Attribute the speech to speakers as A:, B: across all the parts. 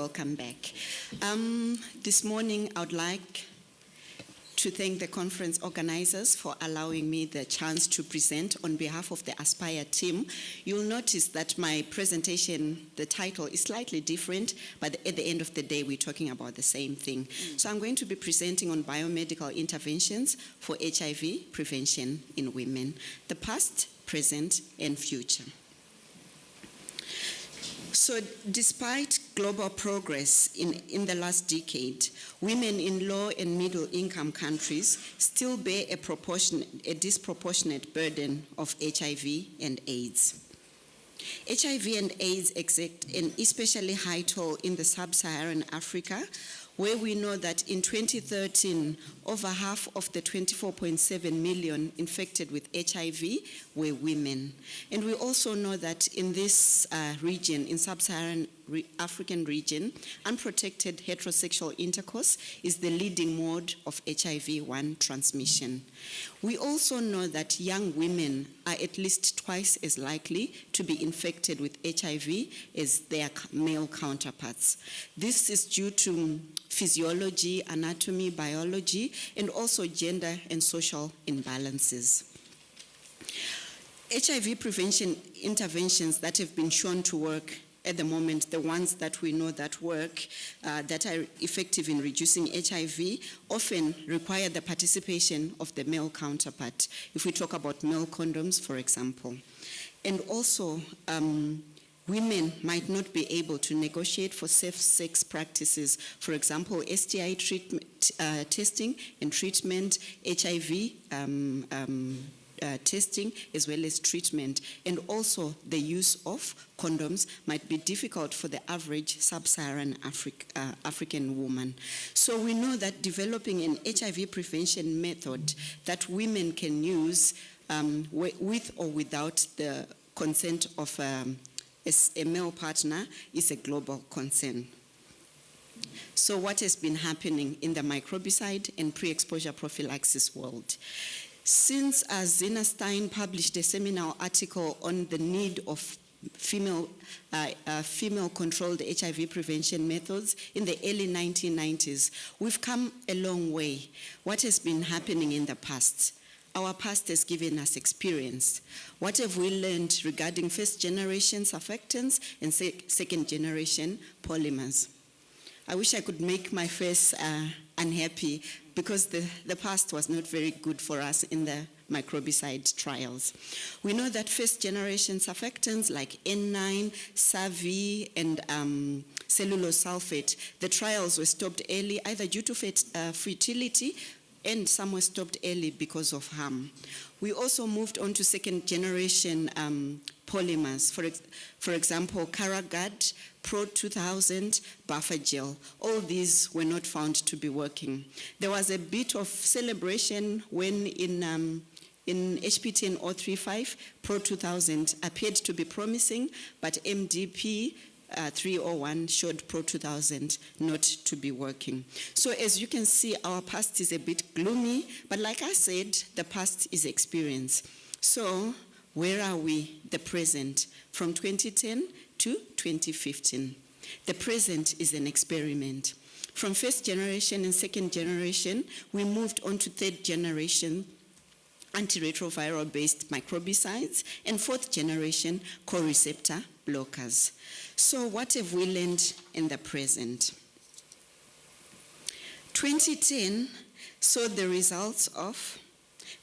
A: Welcome back. This morning, I would like to thank the conference organizers for allowing me the chance to present on behalf of the Aspire team. You'll notice that my presentation, the title is slightly different, but at the end of the day, we're talking about the same thing. So I'm going to be presenting on biomedical interventions for HIV prevention in women, the past, present, and future. So despite global progress in the last decade, women in low and middle income countries still bear a disproportionate burden of HIV and AIDS. HIV and AIDS exert an especially high toll in the sub-Saharan Africa, where we know that in 2013, over half of the 24.7 million infected with HIV were women. And we also know that in this region, in sub-Saharan African region, unprotected heterosexual intercourse is the leading mode of HIV-1 transmission. We also know that young women are at least twice as likely to be infected with HIV as their male counterparts. This is due to physiology, anatomy, biology, and also gender and social imbalances. HIV prevention interventions that have been shown to work at the moment, the ones that we know that work, that are effective in reducing HIV, often require the participation of the male counterpart, if we talk about male condoms, for example. And also, women might not be able to negotiate for safe sex practices, for example, STI treatment, testing and treatment, HIV testing, as well as treatment. And also the use of condoms might be difficult for the average sub-Saharan African woman. So we know that developing an HIV prevention method that women can use with or without the consent of a male partner is a global concern. So what has been happening in the microbicide and pre-exposure prophylaxis world? Since Zina Stein published a seminal article on the need of female-controlled HIV prevention methods in the early 1990s, we've come a long way. What has been happening in the past? Our past has given us experience. What have we learned regarding first-generation surfactants and second-generation polymers? I wish I could make my face unhappy because the past was not very good for us in the microbicide trials. We know that first-generation surfactants like N9, SAVI, and cellulose sulfate, the trials were stopped early either due to futility, and some were stopped early because of harm. We also moved on to second-generation polymers, for example, Caragad, Pro 2000, buffer gel. All these were not found to be working. There was a bit of celebration when in HPTN-035, Pro 2000 appeared to be promising, but MDP 301 showed Pro 2000 not to be working. So as you can see, our past is a bit gloomy, but like I said, the past is experience. So where are we, the present, from 2010 to 2015? The present is an experiment. From first generation and second generation, we moved on to third generation antiretroviral-based microbicides and fourth generation co-receptor blockers. So what have we learned in the present? 2010 saw the results of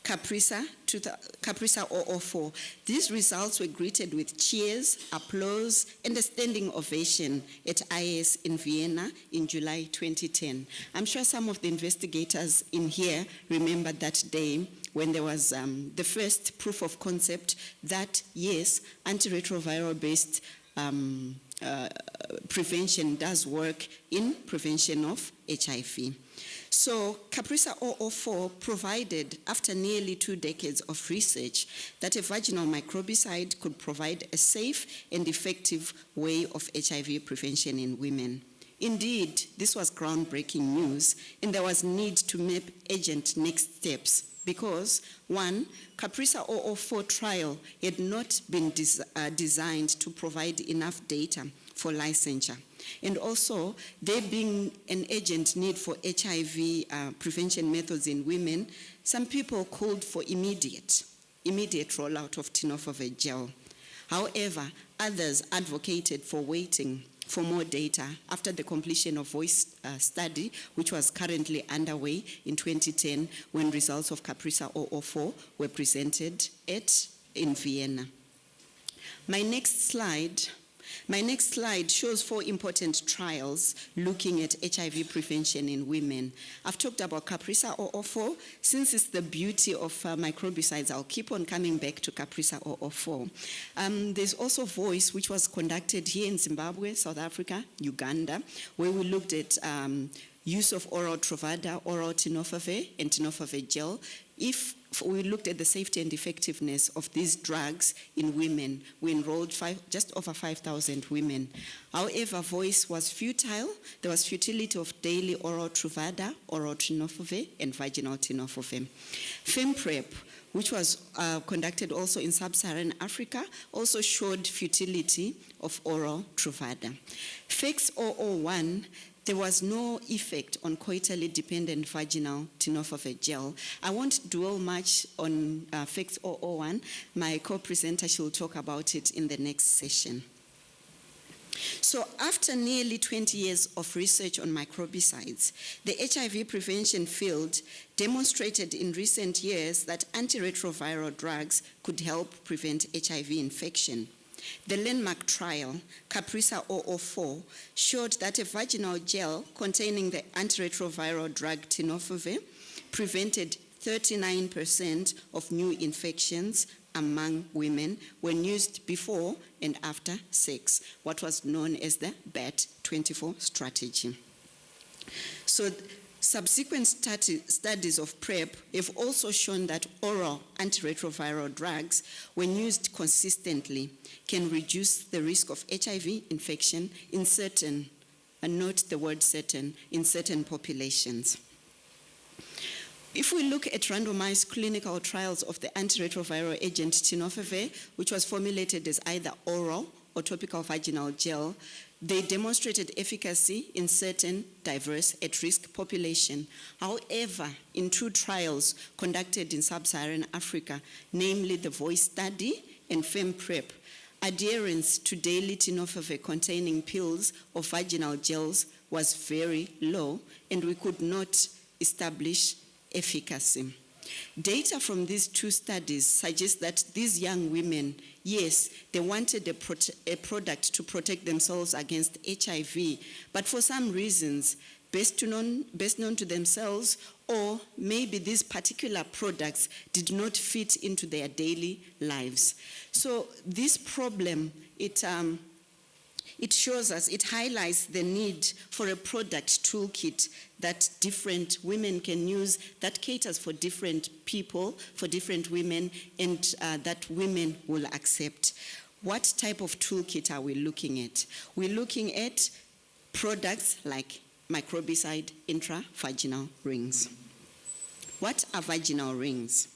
A: Caprisa 004. These results were greeted with cheers, applause, and a standing ovation at IS in Vienna in July 2010. I'm sure some of the investigators in here remember that day when there was the first proof of concept that, yes, antiretroviral-based prevention does work in prevention of HIV. So Caprisa 004 provided, after nearly 2 decades of research, that a vaginal microbicide could provide a safe and effective way of HIV prevention in women. Indeed, this was groundbreaking news, and there was need to map urgent next steps because, one, Caprisa 004 trial had not been designed to provide enough data for licensure. And also, there being an urgent need for HIV prevention methods in women, some people called for immediate rollout of tenofovir gel. However, others advocated for waiting for more data after the completion of VOICE study, which was currently underway in 2010 when results of CAPRISA 004 were presented in Vienna. My next slide shows 4 important trials looking at HIV prevention in women. I've talked about CAPRISA 004. Since it's the beauty of microbicides, I'll keep on coming back to CAPRISA 004. There's also VOICE, which was conducted here in Zimbabwe, South Africa, Uganda, where we looked at use of oral Truvada, oral tenofovir, and tenofovir gel. If we looked at the safety and effectiveness of these drugs in women, we enrolled just over 5,000 women. However, VOICE was futile. There was futility of daily oral Truvada, oral tenofovir, and vaginal tenofovir. FemPrep, which was conducted also in sub-Saharan Africa, also showed futility of oral Truvada. FEX 001, there was no effect on coitally dependent vaginal tenofovir gel. I won't dwell much on FEX 001. My co-presenter, she'll talk about it in the next session. So after nearly 20 years of research on microbicides, the HIV prevention field demonstrated in recent years that antiretroviral drugs could help prevent HIV infection. The landmark trial, CAPRISA 004, showed that a vaginal gel containing the antiretroviral drug tenofovir prevented 39% of new infections among women when used before and after sex, what was known as the BAT24 strategy. So subsequent studies of PrEP have also shown that oral antiretroviral drugs, when used consistently, can reduce the risk of HIV infection in certain, and note the word certain, in certain populations. If we look at randomized clinical trials of the antiretroviral agent tenofovir, which was formulated as either oral or topical vaginal gel, they demonstrated efficacy in certain diverse at-risk population. However, in 2 trials conducted in sub-Saharan Africa, namely the VOICE study and FemPrep, adherence to daily tenofovir containing pills or vaginal gels was very low, and we could not establish efficacy. Data from these 2 studies suggest that these young women, yes, they wanted a product to protect themselves against HIV, but for some reasons, best known to themselves, or maybe these particular products did not fit into their daily lives. So this problem, it shows us, it highlights the need for a product toolkit that different women can use, that caters for different people, for different women, and that women will accept. What type of toolkit are we looking at? We're looking at products like microbicide intravaginal rings. What are vaginal rings?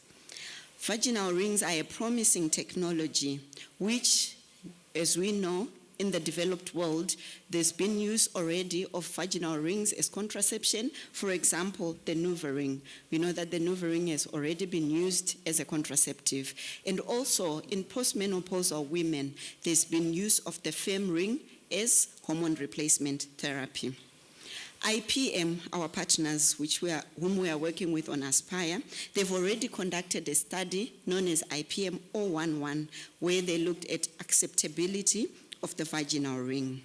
A: Vaginal rings are a promising technology which, as we know, in the developed world, there's been use already of vaginal rings as contraception. For example, the NuvaRing. We know that the NuvaRing has already been used as a contraceptive. And also, in postmenopausal women, there's been use of the FemRing as hormone replacement therapy. IPM, our partners whom we are working with on Aspire, they've already conducted a study known as IPM 011, where they looked at acceptability of the vaginal ring.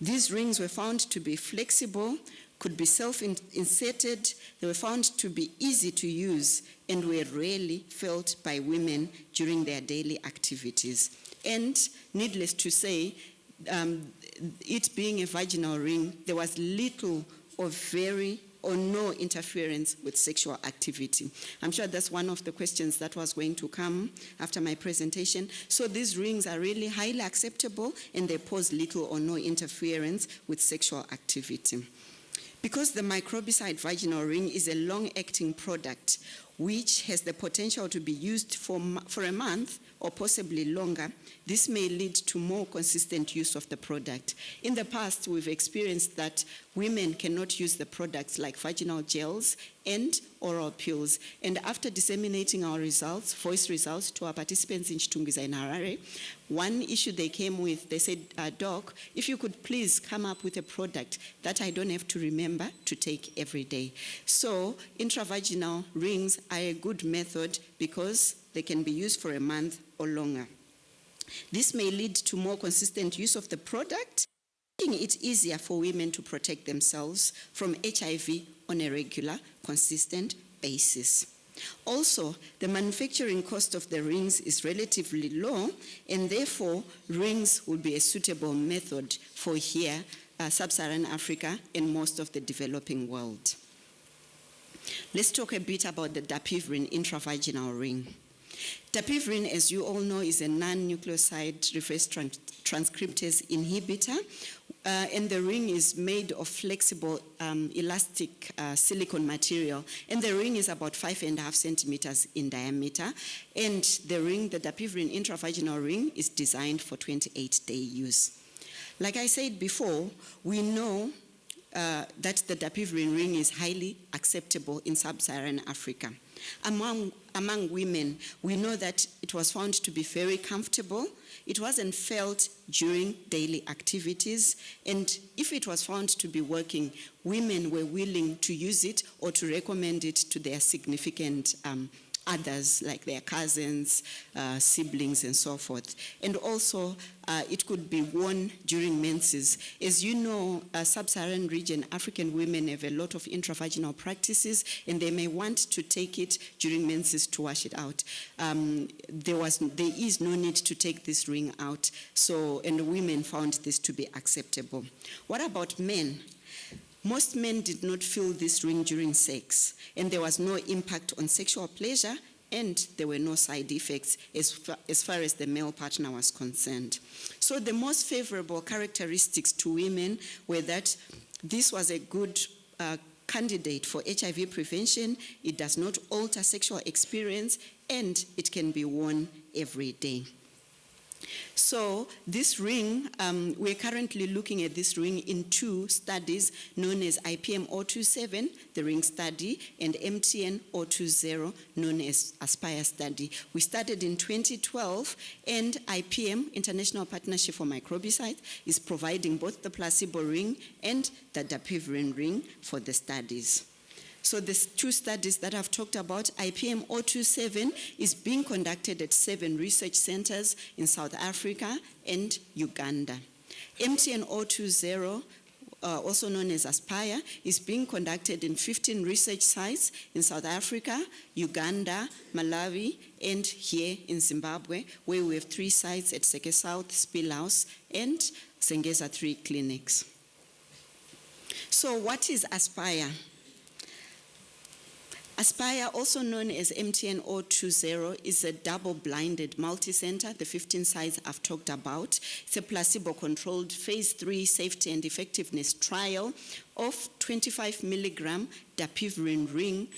A: These rings were found to be flexible, could be self-inserted, they were found to be easy to use, and were rarely felt by women during their daily activities. And needless to say, it being a vaginal ring, there was little or very or no interference with sexual activity. I'm sure that's one of the questions that was going to come after my presentation. So these rings are really highly acceptable, and they pose little or no interference with sexual activity. Because the microbicide vaginal ring is a long-acting product which has the potential to be used for a month or possibly longer, this may lead to more consistent use of the product. In the past, we've experienced that women cannot use the products like vaginal gels and oral pills. And after disseminating our results, voice results, to our participants in Chitungwiza in Harare, one issue they came with, they said, Doc, if you could please come up with a product that I don't have to remember to take every day. So intravaginal rings are a good method because they can be used for a month or longer. This may lead to more consistent use of the product, making it easier for women to protect themselves from HIV on a regular, consistent basis. Also, the manufacturing cost of the rings is relatively low, and therefore rings will be a suitable method for here, sub-Saharan Africa, and most of the developing world. Let's talk a bit about the Dapivirine intravaginal ring. Dapivirine, as you all know, is a non-nucleoside reverse transcriptase inhibitor, and the ring is made of flexible, elastic silicone material, and the ring is about 5.5 centimeters in diameter, and the Dapivirine intravaginal ring is designed for 28-day use. Like I said before, we know that the Dapivirine ring is highly acceptable in sub-Saharan Africa. Among women, we know that it was found to be very comfortable. It wasn't felt during daily activities, and if it was found to be working, women were willing to use it or to recommend it to their significant others, like their cousins, siblings, and so forth. And also, it could be worn during menses. As you know, sub-Saharan region, African women have a lot of intravaginal practices, and they may want to take it during menses to wash it out. There is no need to take this ring out, and women found this to be acceptable. What about men? Most men did not feel this ring during sex, and there was no impact on sexual pleasure, and there were no side effects as far as the male partner was concerned. So the most favorable characteristics to women were that this was a good candidate for HIV prevention, it does not alter sexual experience, and it can be worn every day. So this ring, we're currently looking at this ring in two studies known as IPM-027, the ring study, and MTN-020, known as Aspire study. We started in 2012, and IPM, International Partnership for Microbicide, is providing both the placebo ring and the Dapivirine ring for the studies. So the two studies that I've talked about, IPM-027 is being conducted at 7 research centers in South Africa and Uganda. MTN-020, also known as Aspire, is being conducted in 15 research sites in South Africa, Uganda, Malawi, and here in Zimbabwe, where we have 3 sites at Seke South, Spillhouse, and Sengeza 3 clinics. So what is Aspire? Aspire, also known as MTN-020, is a double-blinded multi-center, the 15 sites I've talked about. It's a placebo-controlled phase 3 safety and effectiveness trial of 25 milligram Dapivirine ring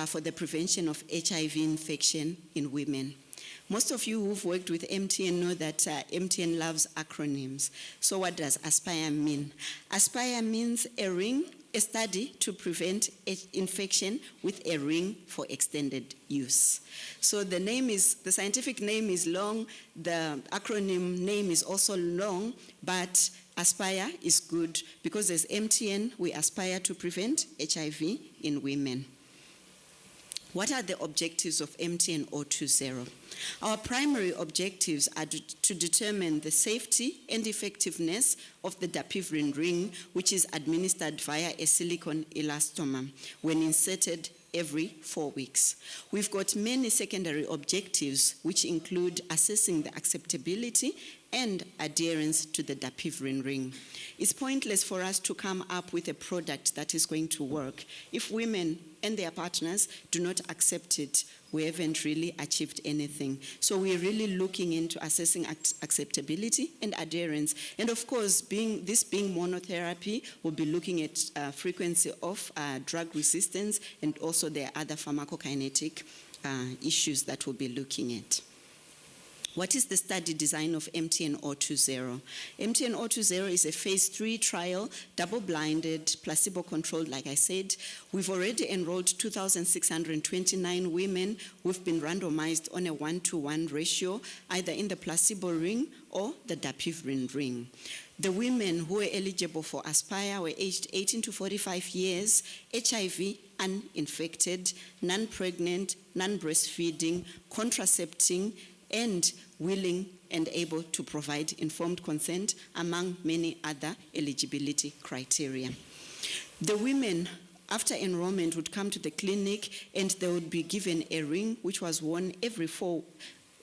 A: for the prevention of HIV infection in women. Most of you who've worked with MTN know that MTN loves acronyms. So what does Aspire mean? Aspire means a study to prevent infection with a ring for extended use. So the scientific name is long, the acronym name is also long, but Aspire is good because as MTN, we aspire to prevent HIV in women. What are the objectives of MTN-020? Our primary objectives are to determine the safety and effectiveness of the Dapivirine ring, which is administered via a silicone elastomer when inserted every 4 weeks. We've got many secondary objectives, which include assessing the acceptability and adherence to the Dapivirine ring. It's pointless for us to come up with a product that is going to work if women and their partners do not accept it. We haven't really achieved anything. So we're really looking into assessing acceptability and adherence. And of course, this being monotherapy, we'll be looking at frequency of drug resistance, and also there are other pharmacokinetic issues that we'll be looking at. What is the study design of MTN-020? MTN-020 is a phase 3 trial, double-blinded, placebo-controlled, like I said. We've already enrolled 2,629 women who've been randomized on a 1-to-1 ratio, either in the placebo ring or the Dapivirine ring. The women who were eligible for Aspire were aged 18 to 45 years, HIV uninfected, non-pregnant, non-breastfeeding, contracepting, and willing and able to provide informed consent, among many other eligibility criteria. The women, after enrollment, would come to the clinic and they would be given a ring which was worn every 4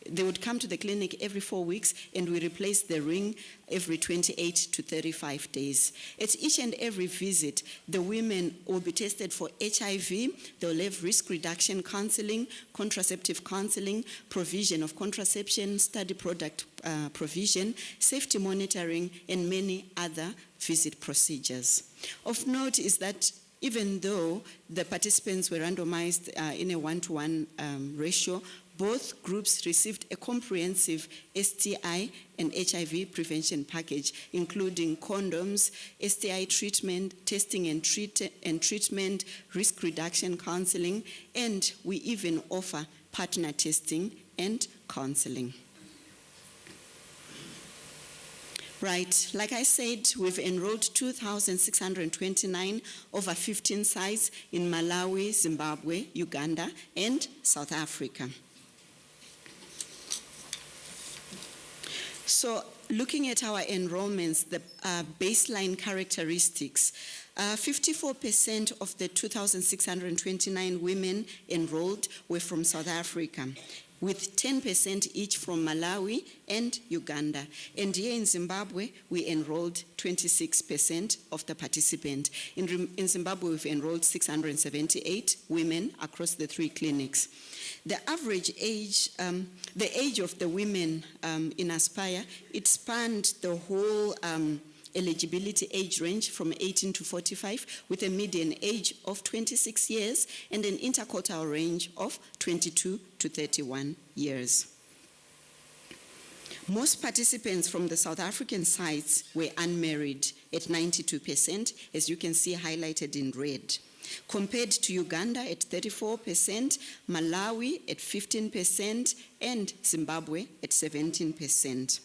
A: They would come to the clinic every 4 weeks, and we replace the ring every 28 to 35 days. At each and every visit, the women will be tested for HIV. They'll have risk reduction counseling, contraceptive counseling, provision of contraception, study product provision, safety monitoring, and many other visit procedures. Of note is that even though the participants were randomized in a 1-to-1 ratio, both groups received a comprehensive STI and HIV prevention package, including condoms, STI treatment, testing and treatment, risk reduction counseling, and we even offer partner testing and counseling. Right, like I said, we've enrolled 2,629 over 15 sites in Malawi, Zimbabwe, Uganda, and South Africa. So looking at our enrollments, the baseline characteristics, 54% of the 2,629 women enrolled were from South Africa, with 10% each from Malawi and Uganda. And here in Zimbabwe, we enrolled 26% of the participants. In Zimbabwe, we've enrolled 678 women across the 3 clinics. The average age, the age of the women in Aspire, it spanned the whole eligibility age range from 18 to 45, with a median age of 26 years and an interquartile range of 22 to 31 years. Most participants from the South African sites were unmarried at 92%, as you can see highlighted in red, compared to Uganda at 34%, Malawi at 15%, and Zimbabwe at 17%.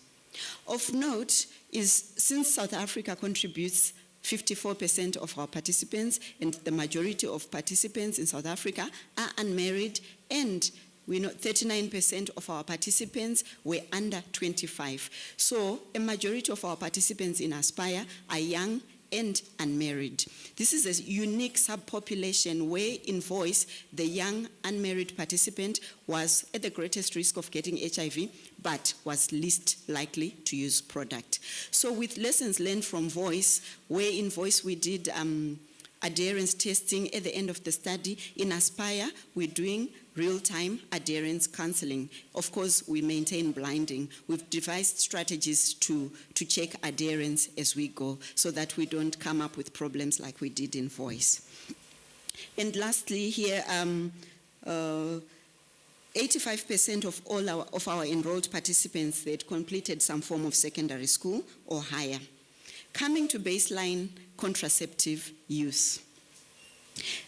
A: Of note is, since South Africa contributes 54% of our participants, and the majority of participants in South Africa are unmarried, and we know 39% of our participants were under 25. So a majority of our participants in Aspire are young and unmarried. This is a unique subpopulation where in voice, the young unmarried participant was at the greatest risk of getting HIV, but was least likely to use product. So with lessons learned from voice, where in voice we did adherence testing at the end of the study, in Aspire, we're doing real-time adherence counseling. Of course, we maintain blinding. We've devised strategies to check adherence as we go so that we don't come up with problems like we did in voice. And lastly here, 85% of all of our enrolled participants, they had completed some form of secondary school or higher. Coming to baseline contraceptive use.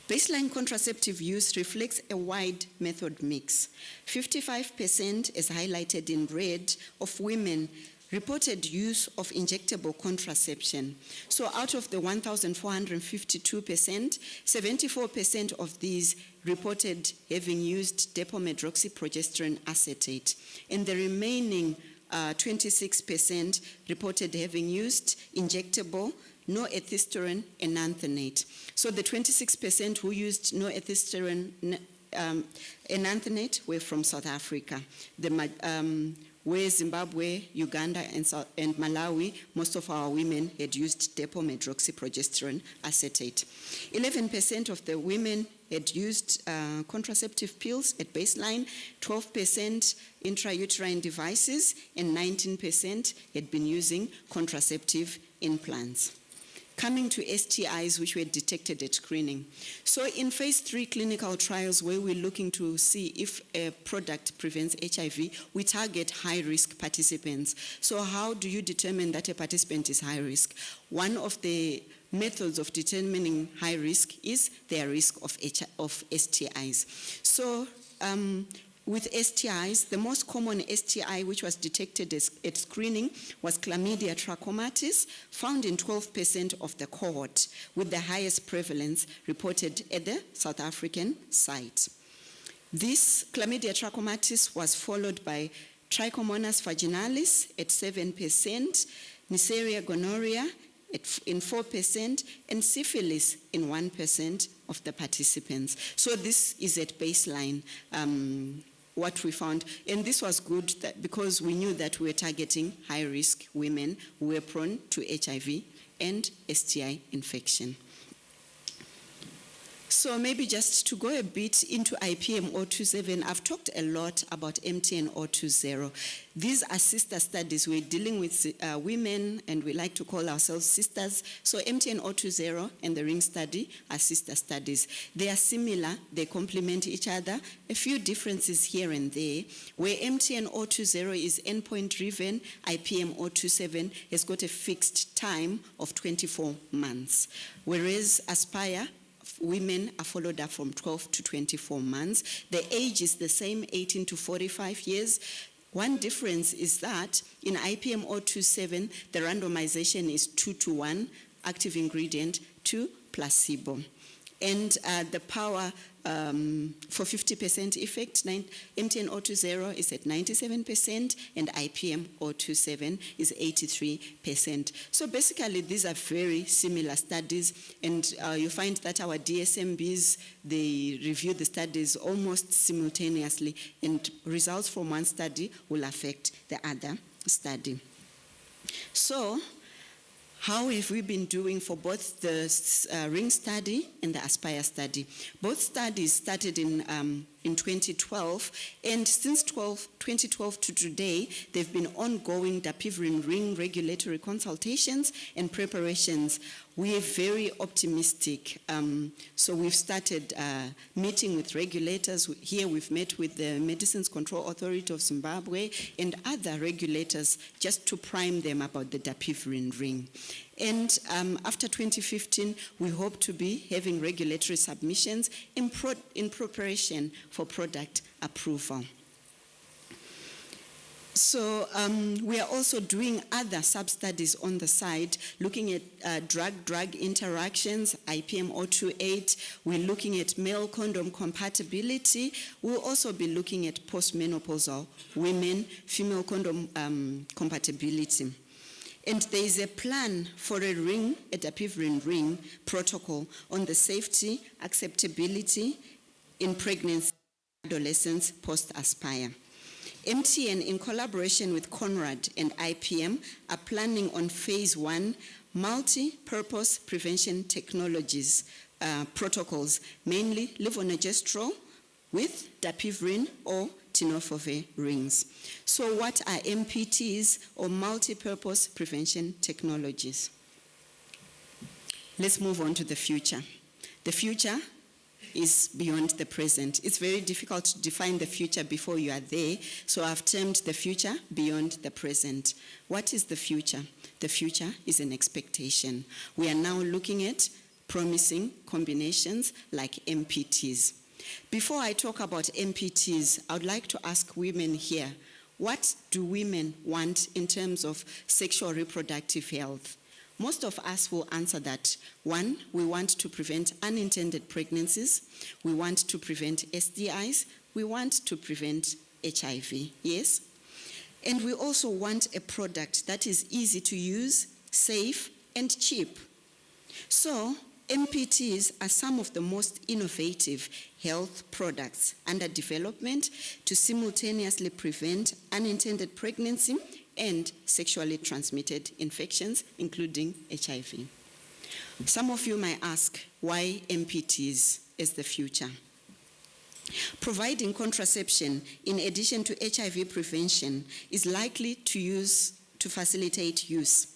A: Baseline contraceptive use reflects a wide method mix. 55%, as highlighted in red, of women reported use of injectable contraception. So out of the 1,452%, 74% of these reported having used depomedroxyprogesterone acetate, and the remaining 26% reported having used injectable noethisteren enanthanate. So the 26% who used noethisteren enanthanate were from South Africa. Where Zimbabwe, Uganda, and Malawi, most of our women had used depomedroxyprogesterone acetate. 11% of the women had used contraceptive pills at baseline, 12% intrauterine devices, and 19% had been using contraceptive implants. Coming to STIs which were detected at screening. So in phase 3 clinical trials where we're looking to see if a product prevents HIV, we target high-risk participants. So how do you determine that a participant is high risk? One of the methods of determining high risk is their risk of STIs. So with STIs, the most common STI which was detected at screening was chlamydia trachomatis, found in 12% of the cohort, with the highest prevalence reported at the South African site. This chlamydia trachomatis was followed by trichomonas vaginalis at 7%, Neisseria gonorrhea in 4%, and syphilis in 1% of the participants. So this is at baseline, what we found. And this was good because we knew that we were targeting high-risk women who were prone to HIV and STI infection. So maybe just to go a bit into IPM-027, I've talked a lot about MTN-020. These are sister studies. We're dealing with women, and we like to call ourselves sisters. So MTN-020 and the ring study are sister studies. They are similar, they complement each other. A few differences here and there. Where MTN-020 is endpoint-driven, IPM-027 has got a fixed time of 24 months. Whereas Aspire, women are followed up from 12 to 24 months. The age is the same, 18 to 45 years. One difference is that in IPM-027, the randomization is 2-to-1, active ingredient to placebo. And the power for 50% effect, MTN-020 is at 97%, and IPM-027 is 83%. So basically, these are very similar studies, and you find that our DSMBs, they review the studies almost simultaneously, and results from one study will affect the other study. So, how have we been doing for both the ring study and the Aspire study? Both studies started in 2012, and since 2012 to today, there have been ongoing Dapivirine ring regulatory consultations and preparations. We are very optimistic. So we've started meeting with regulators. Here we've met with the Medicines Control Authority of Zimbabwe and other regulators just to prime them about the Dapivirine ring. And after 2015, we hope to be having regulatory submissions in preparation for product approval. So we are also doing other sub-studies on the side, looking at drug-drug interactions, IPM-028. We're looking at male condom compatibility. We'll also be looking at postmenopausal women, female condom compatibility. And there is a plan for a Dapivirine ring protocol on the safety, acceptability in pregnancy, adolescents, post-Aspire. MTN, in collaboration with Conrad and IPM, are planning on phase 1 multi-purpose prevention technologies protocols, mainly levonorgestrel with Dapivirine or Tenofovir rings. So what are MPTs, or multi-purpose prevention technologies? Let's move on to the future. The future is beyond the present. It's very difficult to define the future before you are there, so I've termed the future beyond the present. What is the future? The future is an expectation. We are now looking at promising combinations like MPTs. Before I talk about MPTs, I would like to ask women here, what do women want in terms of sexual reproductive health? Most of us will answer that. 1, we want to prevent unintended pregnancies. We want to prevent STIs. We want to prevent HIV, yes? And we also want a product that is easy to use, safe, and cheap. So, MPTs are some of the most innovative health products under development to simultaneously prevent unintended pregnancy and sexually transmitted infections, including HIV. Some of you might ask, why MPTs as the future? Providing contraception in addition to HIV prevention is likely to facilitate use.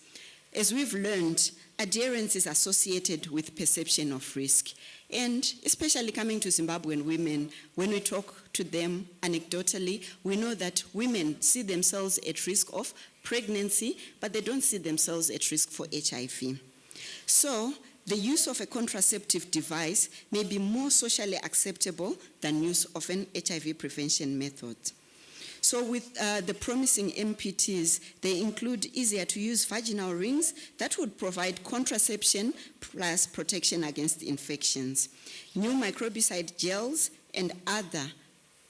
A: As we've learned, adherence is associated with perception of risk. And especially coming to Zimbabwean women, when we talk to them anecdotally, we know that women see themselves at risk of pregnancy, but they don't see themselves at risk for HIV. So the use of a contraceptive device may be more socially acceptable than use of an HIV prevention method. So with the promising MPTs, they include easier to use vaginal rings that would provide contraception plus protection against infections, new microbicide gels, and other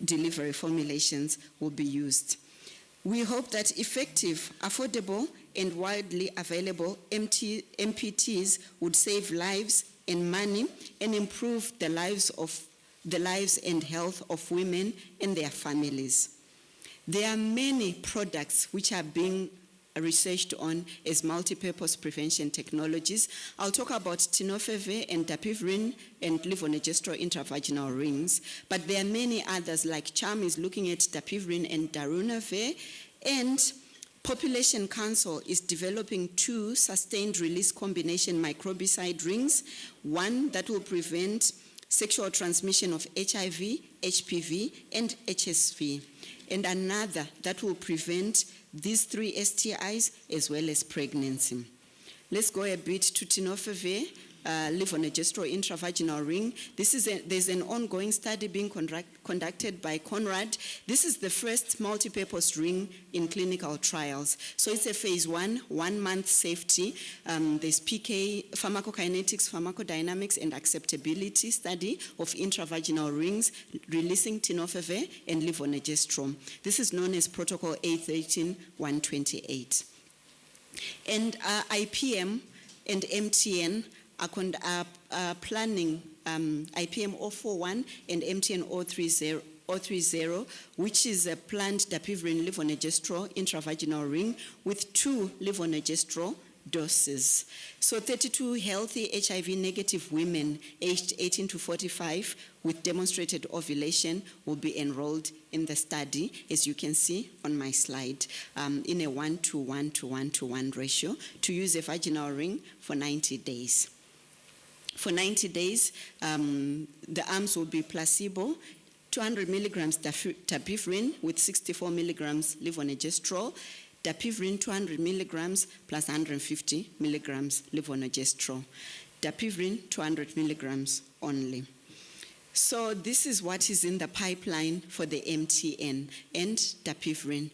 A: delivery formulations will be used. We hope that effective, affordable, and widely available MPTs would save lives and money and improve the lives and health of women and their families. There are many products which are being researched on as multipurpose prevention technologies. I'll talk about Tenofovir and Dapivirine and levonorgestrel intravaginal rings, but there are many others, like CHARM is looking at Dapivirine and darunavir, and Population Council is developing 2 sustained release combination microbicide rings, one that will prevent sexual transmission of HIV, HPV, and HSV, and another that will prevent these 3 STIs as well as pregnancy. Let's go a bit to Tenofovir, levonorgestrel intravaginal ring. There's an ongoing study being conducted by Conrad. This is the first multi-purpose ring in clinical trials. So it's a phase 1, 1-month safety. There's PK, pharmacokinetics, pharmacodynamics, and acceptability study of intravaginal rings releasing tenofovir and levonorgestrel. This is known as Protocol A13128. And IPM and MTN are planning IPM-041 and MTN-030, which is a planned Dapivirine levonorgestrel intravaginal ring with 2 levonorgestrel doses. So 32 healthy HIV-negative women aged 18 to 45 with demonstrated ovulation will be enrolled in the study, as you can see on my slide, in a 1:1:1:1 ratio to use a vaginal ring for 90 days. For 90 days, the arms will be placebo, 200 milligrams dapivirine with 64 milligrams levonorgestrel, dapivirine 200 milligrams plus 150 milligrams levonorgestrel, dapivirine 200 milligrams only. So this is what is in the pipeline for the MTN and dapivirine.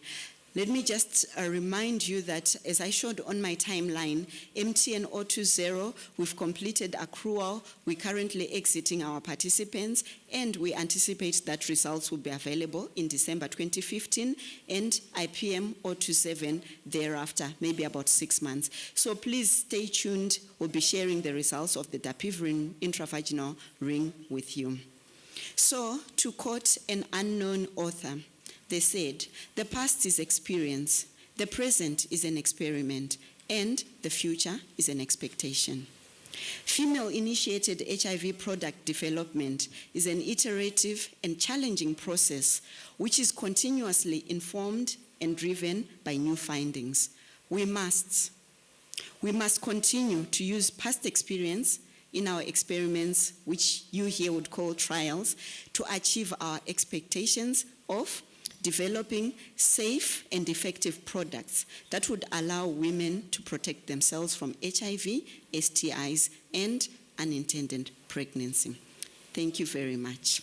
A: Let me just remind you that, as I showed on my timeline, MTN-020, we've completed accrual. We're currently exiting our participants, and we anticipate that results will be available in December 2015, and IPM-027 thereafter, maybe about 6 months. So please stay tuned. We'll be sharing the results of the Dapivirine intravaginal ring with you. So, to quote an unknown author, they said, "The past is experience, the present is an experiment, and the future is an expectation." Female-initiated HIV product development is an iterative and challenging process which is continuously informed and driven by new findings. We must continue to use past experience in our experiments, which you here would call trials, to achieve our expectations of developing safe and effective products that would allow women to protect themselves from HIV, STIs, and unintended pregnancy. Thank you very much.